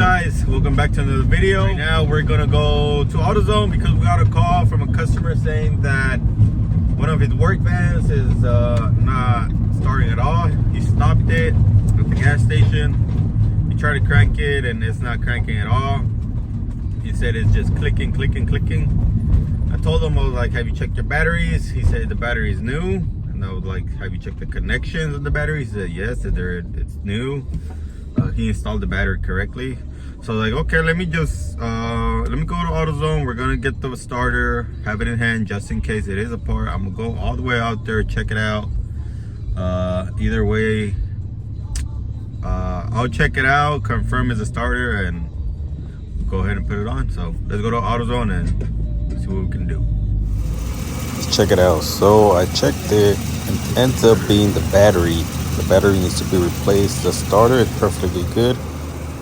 guys, welcome back to another video. Right now we're gonna go to AutoZone because we got a call from a customer saying that one of his work vans is not starting at all. He stopped it at the gas station. He tried to crank it and it's not cranking at all. He said it's just clicking. I told him, I was like, have you checked your batteries? He said the battery is new. And I was like, have you checked the connections of the battery? He said yes, it's new. He installed the battery correctly. So like, okay, let me go to AutoZone. We're gonna get the starter, have it in hand just in case it is a part. I'm gonna go all the way out there, check it out. Either way, I'll check it out, confirm it's a starter, and go ahead and put it on. So let's go to AutoZone and see what we can do. Let's check it out. So I checked it and it ends up being the battery. The battery needs to be replaced. The starter is perfectly good.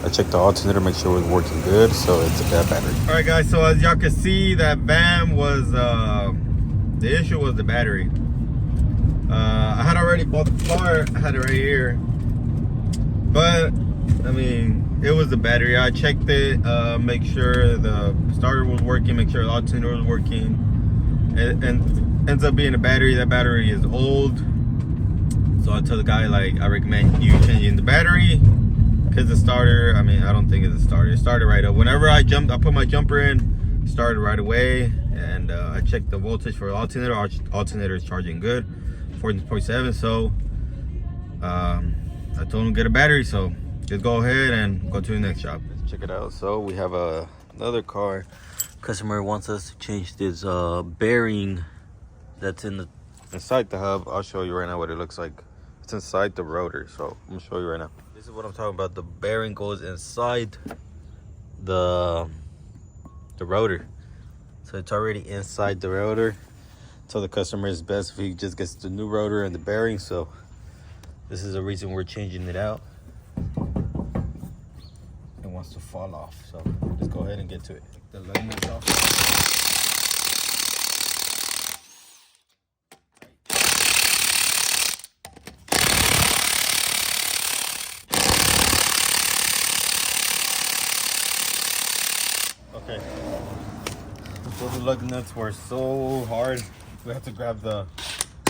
I checked the alternator, make sure it was working good, so it's a bad battery. All right, guys, so as y'all can see, that van was, the issue was the battery. I had already bought the part, I had it right here. But, I mean, it was the battery. I checked it, make sure the starter was working, make sure the alternator was working. And ends up being a battery. That battery is old. So I told the guy, like, I recommend you changing the battery. Because the starter, I mean, I don't think it's a starter. It started right up. Whenever I jumped, I put my jumper in, started right away. And I checked the voltage for the alternator. Our alternator is charging good, 14.7. So I told him to get a battery. So just go ahead and go to the next shop. Let's check it out. So we have another car. Customer wants us to change this bearing that's inside the hub. I'll show you right now what it looks like. It's inside the rotor, so I'm gonna show you right now. This is what I'm talking about. The bearing goes inside the rotor, so it's already inside the rotor. So the customer is best if he just gets the new rotor and the bearing. So this is the reason we're changing it out. It wants to fall off, so let's go ahead and get to it. The ligaments off. Okay, so the lug nuts were so hard, we have to grab the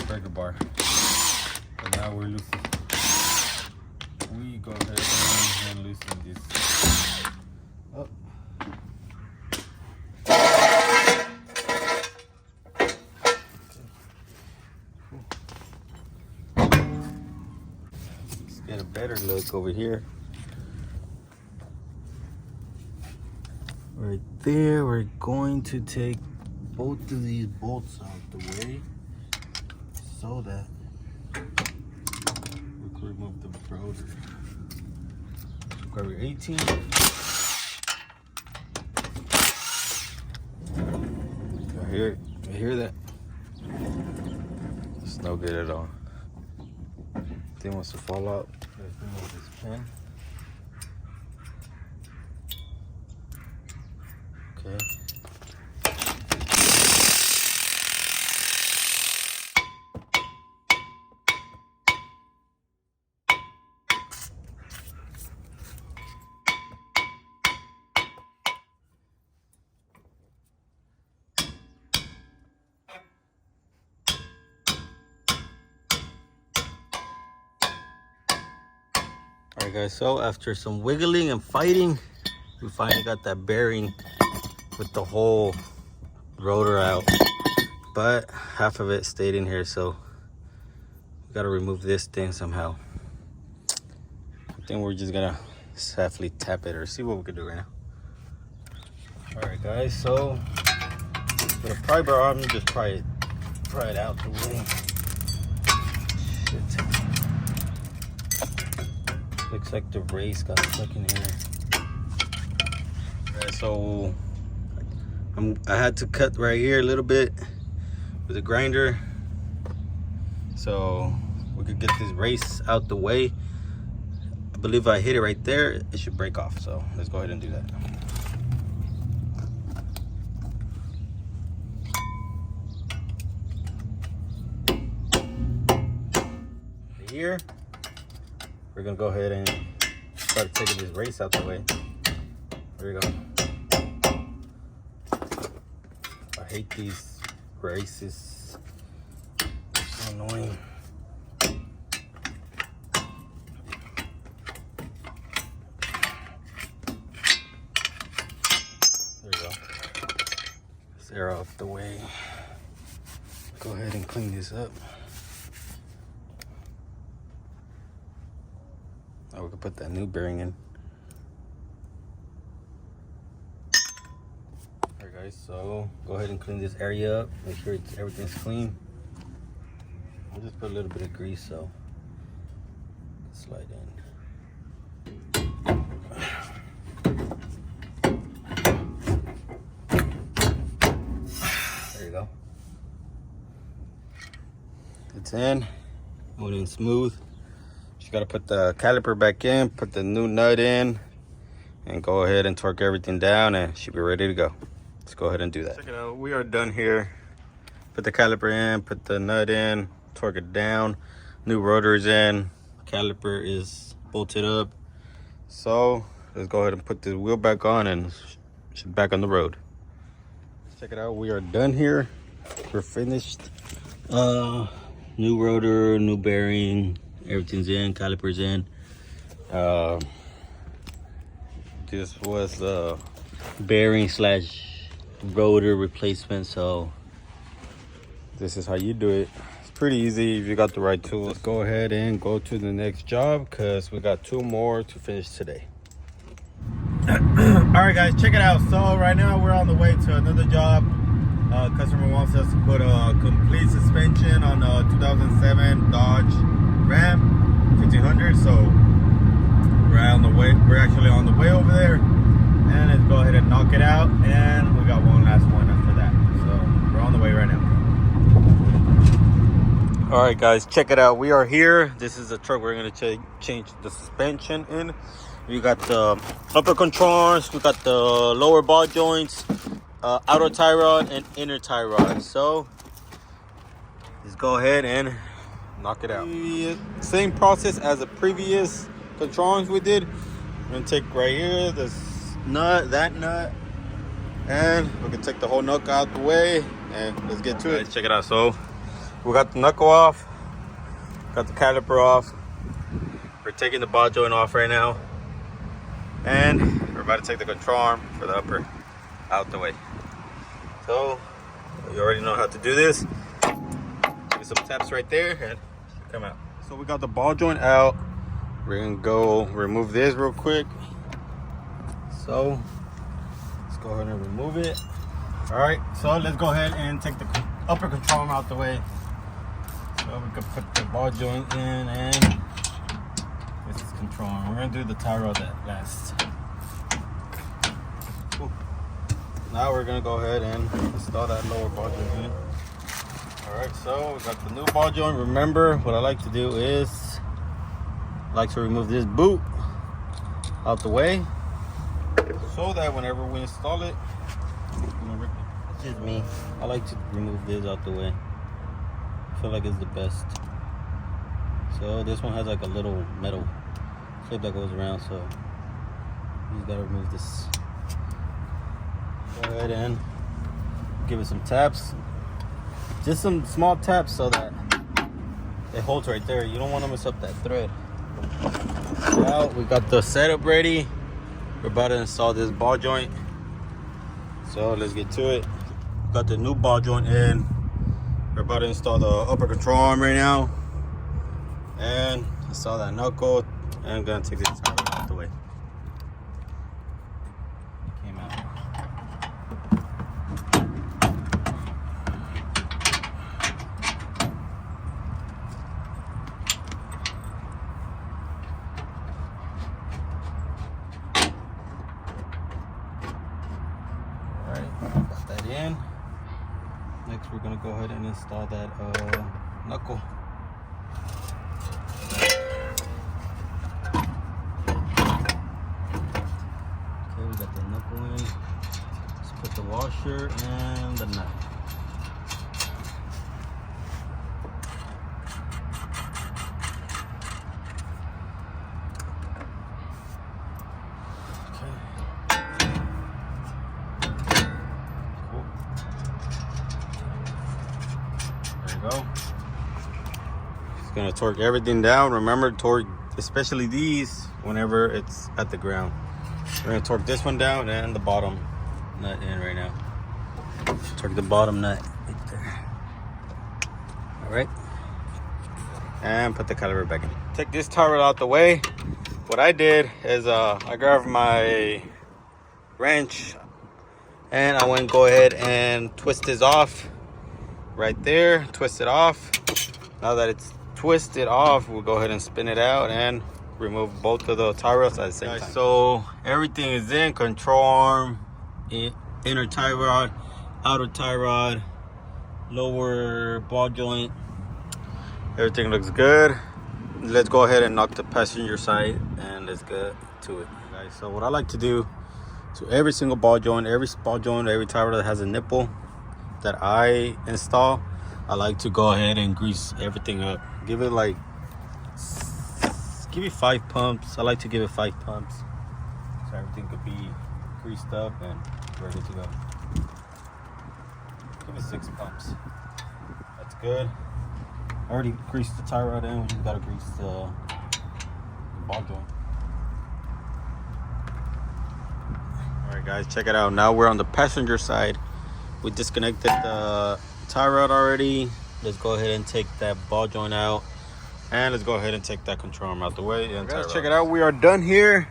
breaker bar. So now we're loosening. We go ahead and loosen this up. Let's get a better look over here. Right there, we're going to take both of these bolts out the way so that we can remove the rotor. Grab your 18. I hear that? It's no good at all. Thing wants to fall out. Let's remove this pin. Okay. Alright guys, so after some wiggling and fighting, we finally got that bearing with the whole rotor out, but half of it stayed in here, so we gotta remove this thing somehow. I think we're just gonna safely tap it or see what we can do right now. All right guys, so with a pry bar, I'm gonna just pry it out the way. Shit. Looks like the race got stuck in here. All right, so I had to cut right here a little bit with a grinder so we could get this race out the way. I believe if I hit it right there, it should break off. So let's go ahead and do that. Here, we're gonna go ahead and start taking this race out the way. There you go. I hate these braces. They're so annoying. There you go. This air off the way. Go ahead and clean this up. Now we can put that new bearing in. Alright guys, so go ahead and clean this area up. Make sure everything's clean. I'll just put a little bit of grease so slide in. There you go. It's in. Going in smooth. Just gotta put the caliper back in, put the new nut in, and go ahead and torque everything down, and should be ready to go. Let's go ahead and do that. Check it out. We are done here. Put the caliper in, put the nut in, torque it down. New rotor's in. Caliper is bolted up. So let's go ahead and put the wheel back on and back on the road. Check it out. We are done here. We're finished. New rotor, new bearing, everything's in, caliper's in. This was the bearing slash rotor replacement, so this is how you do it. It's pretty easy if you got the right tools. Let's go ahead and go to the next job because we got 2 more to finish today. All right guys, check it out. So right now we're on the way to another job. Customer wants us to put a complete suspension on a 2007 Dodge Ram 1500. So we're on the way. We're actually on the way over there, and let's go ahead and knock it out. And we got one last one after that. So we're on the way right now. All right guys, check it out. We are here. This is the truck we're gonna change the suspension in. We got the upper controls, we got the lower ball joints, outer tie rod and inner tie rod. So let's go ahead and knock it out. Same process as the previous controls we did. We're gonna take right here this nut, that nut, and we can take the whole knuckle out the way, and let's get to it. Check it out. So we got the knuckle off, got the caliper off. We're taking the ball joint off right now, and we're about to take the control arm for the upper out the way. So you already know how to do this. Give some taps right there and come out. So we got the ball joint out. We're gonna go remove this real quick. So let's go ahead and remove it. All right, so let's go ahead and take the upper control arm out the way. So we can put the ball joint in, and this is control arm. We're gonna do the tie rod at last. Ooh. Now we're gonna go ahead and install that lower ball joint in. All right, so we got the new ball joint. Remember, what I like to do is I like to remove this boot out the way, so that whenever we install it, it's just me, I like to remove this out the way. I feel like it's the best. So this one has like a little metal clip that goes around, so you just gotta remove this. Go ahead and give it some taps, just some small taps so that it holds right there. You don't want to mess up that thread. Now we got the setup ready. We're about to install this ball joint, so let's get to it. Got the new ball joint in. We're about to install the upper control arm right now, and install that knuckle, and I'm gonna take this out the way. Came out. Alright, got that in. Next we're gonna go ahead and install that knuckle. Okay, we got the knuckle in. Let's put the washer and the nut. Okay. we go. Just gonna torque everything down. Remember, torque especially these whenever it's at the ground. We're gonna torque this one down and the bottom nut in right now. Torque the bottom nut right there. All right, and put the caliper back in. Take this tie rod out the way. What I did is I grabbed my wrench and I went go ahead and twist this off right there. Twist it off. Now that it's twisted off, we'll go ahead and spin it out and remove both of the tie rods at the same time. So everything is in: control arm, inner tie rod, outer tie rod, lower ball joint. Everything looks good. Let's go ahead and knock the passenger side and let's get to it, guys. So what I like to do, so every single ball joint, every tie rod that has a nipple that I install, I like to go ahead and grease everything up. Give it 5 pumps. I like to give it 5 pumps so everything could be greased up and ready to go. Give it 6 pumps. That's good. I already greased the tie rod in. We just gotta grease the ball joint. Alright guys, check it out. Now we're on the passenger side. We disconnected the tie rod already. Let's go ahead and take that ball joint out. And let's go ahead and take that control arm out the way. And guys, check it out. We are done here.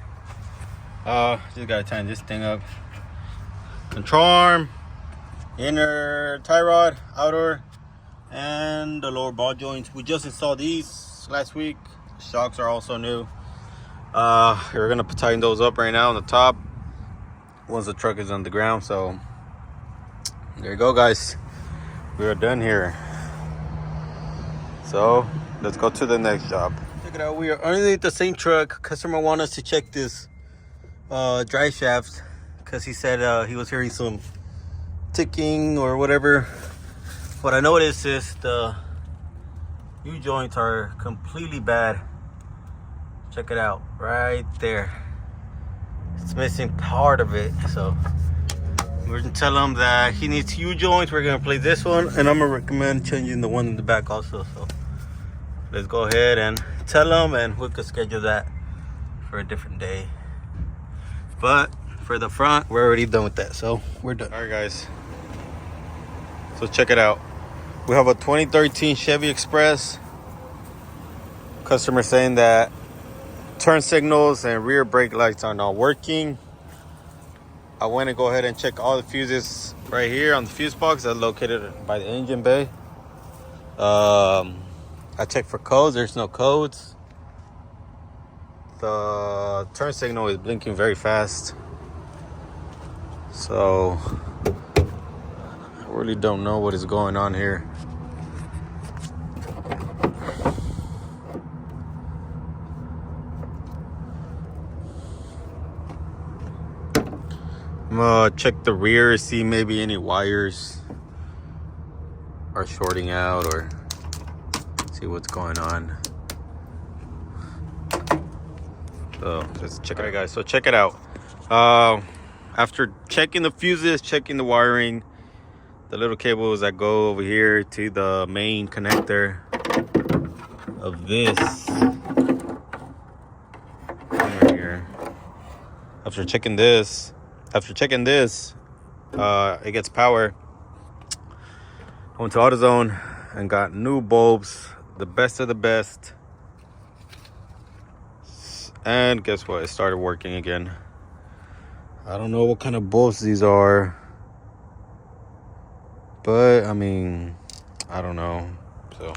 Just gotta tighten this thing up. Control arm, inner tie rod, outer, and the lower ball joints. We just installed these last week. Shocks are also new. We're gonna tighten those up right now on the top once the truck is on the ground. So there you go, guys. We are done here. So let's go to the next job. Check it out. We are underneath the same truck. Customer wanted us to check this drive shaft because he said he was hearing some ticking or whatever. What I noticed is the U-joints are completely bad. Check it out right there. It's missing part of it. So we're gonna tell him that he needs U-joints. We're gonna play this one, and I'm gonna recommend changing the one in the back also. So let's go ahead and tell him, and we could schedule that for a different day. But for the front, we're already done with that, so we're done. All right, guys. So check it out. We have a 2013 Chevy Express. Customer saying that turn signals and rear brake lights are not working. I went to go ahead and check all the fuses right here on the fuse box that's located by the engine bay. I checked for codes. There's no codes. The turn signal is blinking very fast. So I really don't know what is going on here. I'm gonna check the rear, see maybe any wires are shorting out or see what's going on. So let's check it out, guys. So check it out. After checking the fuses, checking the wiring, the little cables that go over here to the main connector of this right here. After checking this, it gets power. I went to AutoZone and got new bulbs, the best of the best. And guess what? It started working again. I don't know what kind of bulbs these are, but I mean, I don't know. So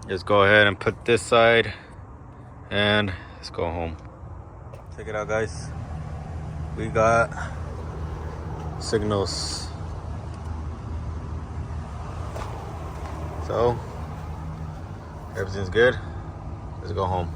just go ahead and put this side and let's go home. Check it out, guys. We got signals. So everything's good. Let's go home.